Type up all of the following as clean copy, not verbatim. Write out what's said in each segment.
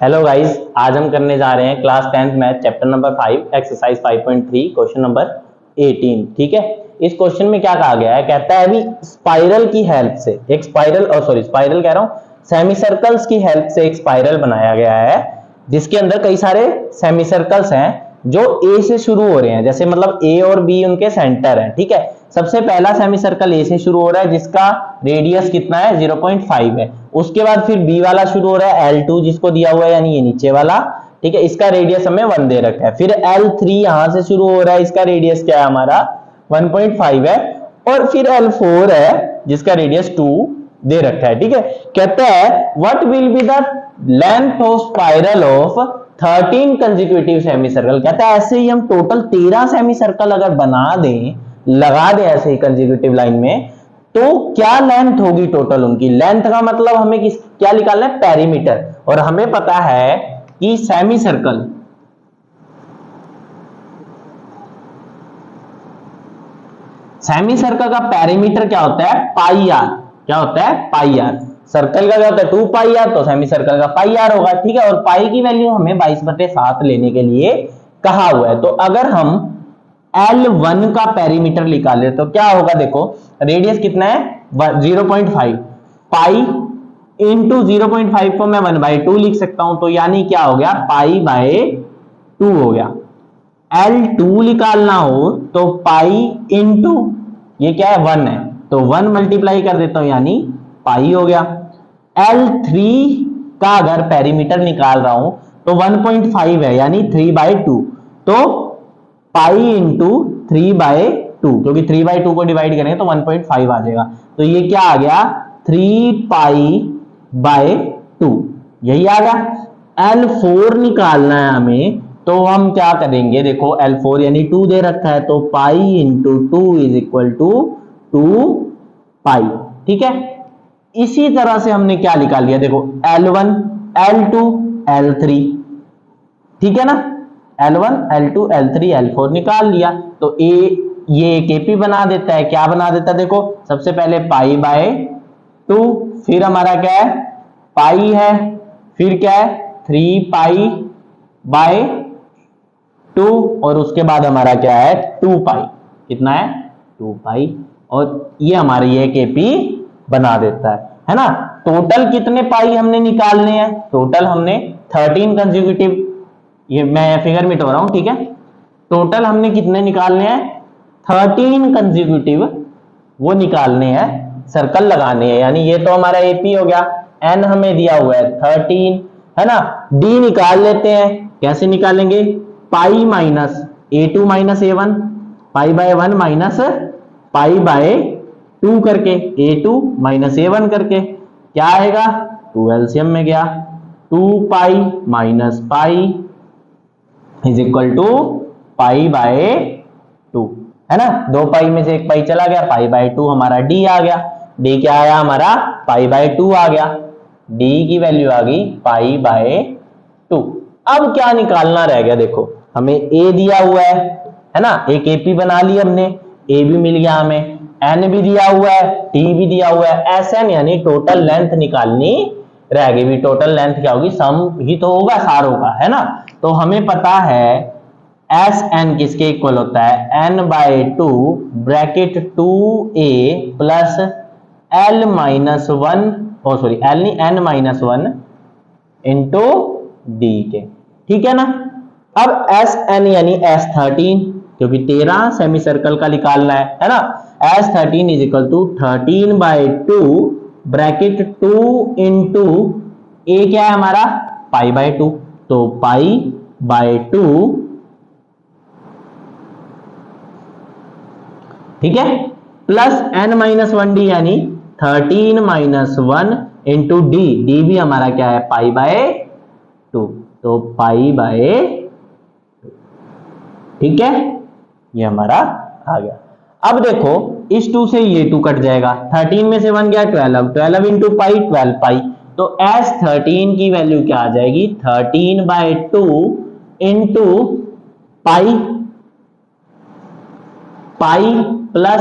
Hello guys, आज हम करने जा रहे हैं class 10th math chapter number 5 exercise 5.3 question number 18। ठीक है, इस क्वेश्चन में क्या कहा गया है, कहता है अभी स्पाइरल की हेल्प से एक स्पाइरल कह रहा हूं, सेमी सर्कल्स की हेल्प से एक स्पाइरल बनाया गया है जिसके अंदर कई सारे सेमी सर्कल्स हैं जो ए से शुरू हो रहे हैं। जैसे मतलब ए और बी उनके सेंटर हैं। ठीक है, सबसे पहला सेमी सर्कल ए से शुरू हो रहा है जिसका रेडियस कितना है 0.5 है। उसके बाद फिर बी वाला शुरू हो रहा है L2 जिसको दिया हुआ है, यानी ये नीचे वाला। ठीक है, इसका रेडियस हमें 1 दे रखा है। फिर L3 यहां से शुरू हो रहा है, इसका रेडियस क्या है हमारा 1.5 है। और फिर L4 है जिसका रेडियस 2 दे रखा है। ठीक है, कहता है what will be the length of spiral of 13 consecutive semi circle. कहता है ऐसे ही हम टोटल 13 सेमी सर्कल अगर बना दें, लगा दें ऐसे ही कंसेक्यूटिव लाइन में, तो क्या लेंथ होगी टोटल उनकी। लेंथ का मतलब हमें क्या निकालना है, पेरीमीटर। और हमें पता है कि सेमी सर्कल का पेरीमीटर क्या होता है, पाई आर। क्या होता है, पाई आर। सर्कल का क्या होता है 2 पाई आर, तो सेमी सर्कल का पाई आर होगा। ठीक है, और पाई की वैल्यू हमें 22/7 लेने के लिए कहा हुआ है। तो अगर हम L1 का पेरीमीटर निकाले तो क्या होगा, देखो रेडियस कितना है 0.5, पाई इंटू 0.5 को मैं 1/2 लिख सकता हूं। तो यानी क्या हो गया, पाई/2 हो गया। L2 निकालना हो तो पाई इंटू ये क्या है 1 है, तो 1 मल्टीप्लाई कर देता हूं यानी पाई हो गया। L3 का अगर पेरीमीटर निकाल रहा हूं तो 1.5 है यानी 3/2, तो पाई इंटू 3/2, क्योंकि 3/2 को डिवाइड करेंगे तो 1.5 आ जाएगा। तो ये क्या आ गया 3π/2, यही आ गया। L4 निकालना है हमें, तो हम क्या करेंगे, देखो L4 यानी 2 दे रखा है, तो pi into 2 is equal to 2π। ठीक है, इसी तरह से हमने क्या निकाल लिया, देखो L1 L2 L3। ठीक है ना, L1 L2 L3 L4 निकाल लिया। तो ये एक एपी बना देता है। क्या बना देता है, देखो सबसे पहले पाई/2, फिर हमारा क्या है पाई है, फिर क्या है 3π/2, और उसके बाद हमारा क्या है 2π। कितना है 2π, और ये हमारी एक एपी बना देता है ना। टोटल कितने पाई हमने निकालने हैं, टोटल हमने 13 कंसेक्यूटिव, ये मैं फिगर मिटा रहा हूं। ठीक है, टोटल हमने कितने निकालने हैं 13 कंसेक्यूटिव वो निकालने हैं, सर्कल लगाने हैं। यानी ये तो हमारा एपी हो गया, एन हमें दिया हुआ है 13 है ना। डी निकाल लेते हैं, कैसे निकालेंगे, pi minus A2 minus A1, पाई/1 माइनस पाई/2 करके, A2 माइनस A1 करके क्या आएगा 2 एलसीएम में गया, 2π minus pi is equal to पाई/2 है ना। 2 पाई में से 1 पाई चला गया, पाई/2 हमारा डी आ गया। डी क्या आया हमारा पाई/2 आ गया, डी की वैल्यू आ गई पाई/2। अब क्या निकालना रह गया, देखो हमें ए दिया हुआ है ना, एक एपी बना ली हमने, ए भी मिल गया हमें, एन भी दिया हुआ है, टी भी दिया हुआ है, एसएन यानी टोटल लेंथ निकालनी रह गई। भी टोटल लेंथ क्या होगी, सम ही तो होगा सारों का, है ना। तो हमें पता है एस एन किसके इक्वल होता है, n/2 bracket 2a plus l minus 1, L नहीं n-1 इंटू डी के। ठीक है ना। अब एस एन यानी S13, क्योंकि 13 सेमी सर्कल का निकालना है ना। S13 is equal to 13/2 bracket 2 into a क्या है हमारा पाई/2, तो पाई/2। ठीक है, प्लस n-1d यानी 13-1 इंटू डी, डी भी हमारा क्या है पाई/2, तो पाई/2। ठीक है, ये हमारा आ गया। अब देखो इस 2 से ये 2 कट जाएगा, 13 में से 1 गया 12 इंटू पाई 12π, तो S13 की वैल्यू क्या आ जाएगी 13/2 into pi plus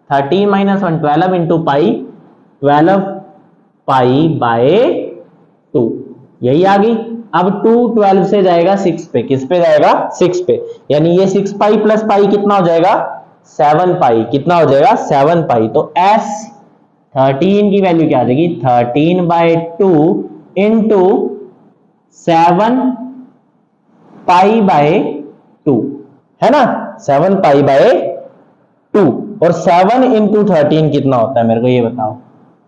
13-1 12 into pi 12π/2, यही आ गई। अब 2 12 से जाएगा 6 पे, किस पे जाएगा 6 पे, यानी ये 6 पाई प्लस पाई कितना हो जाएगा 7 पाई, कितना हो जाएगा 7 पाई। तो s 13 की वैल्यू क्या आ जाएगी 13/2 इंटू 7 पाई बाय 2, है ना 7 पाई बाय 2। और 7 इंटू 13 कितना होता है मेरे को ये बताओ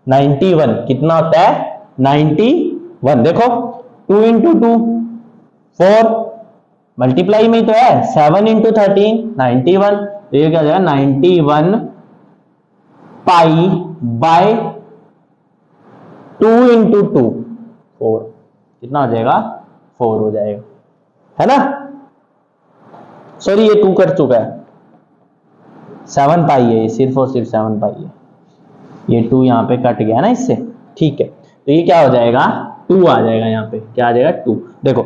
91, कितना होता है 91। देखो 2 इंटू 2 4, मल्टीप्लाई में तो है 7 इंटू 13 91, तो ये क्या हो जाएगा 91 पाई बाय 2 इंटू 2 4, कितना हो जाएगा 4 हो जाएगा, है ना। सॉरी ये 2 कर चुका है, 7 पाई है, सिर्फ और सिर्फ 7 पाई है, ये 2 यहाँ पे कट गया ना इससे, ठीक है। तो ये क्या हो जाएगा 2 आ जाएगा, यहाँ पे क्या आ जाएगा 2। देखो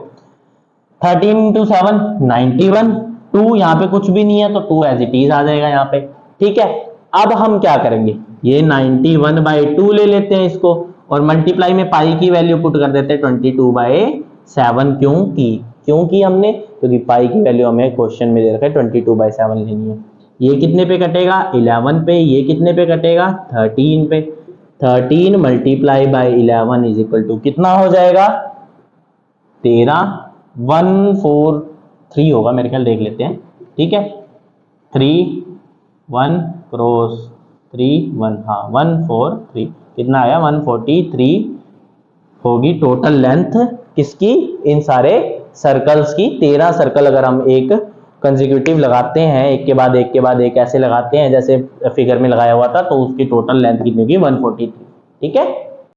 13 इंटू 7 91, 2 यहाँ पे कुछ भी नहीं है तो 2 एज इट इज आ जाएगा यहाँ पे, ठीक है। अब हम क्या करेंगे, ये 91/2 ले लेते हैं इसको, और मल्टीप्लाई में पाई की वैल्यू पुट कर देते हैं 22/7। क्योंकि हमने, क्योंकि पाई की वैल्यू हमें क्वेश्चन में दे रखा है 22/7 लेनी है। ये कितने पे कटेगा 11 पे, ये कितने पे कटेगा 13 पे, 13 multiply by 11 is equal to कितना हो जाएगा 13, 143 होगा मेरे ख्याल, देख लेते हैं, ठीक है 3 1 क्रॉस 3 1, हाँ 143, कितना आया 143 होगी टोटल लेंथ किसकी, इन सारे सर्कल्स की। 13 सर्कल अगर हम एक कंसेक्यूटिव लगाते हैं, एक के बाद एक के बाद एक ऐसे लगाते हैं जैसे फिगर में लगाया हुआ था, तो उसकी टोटल लेंथ कितनी होगी 143, ठीक है।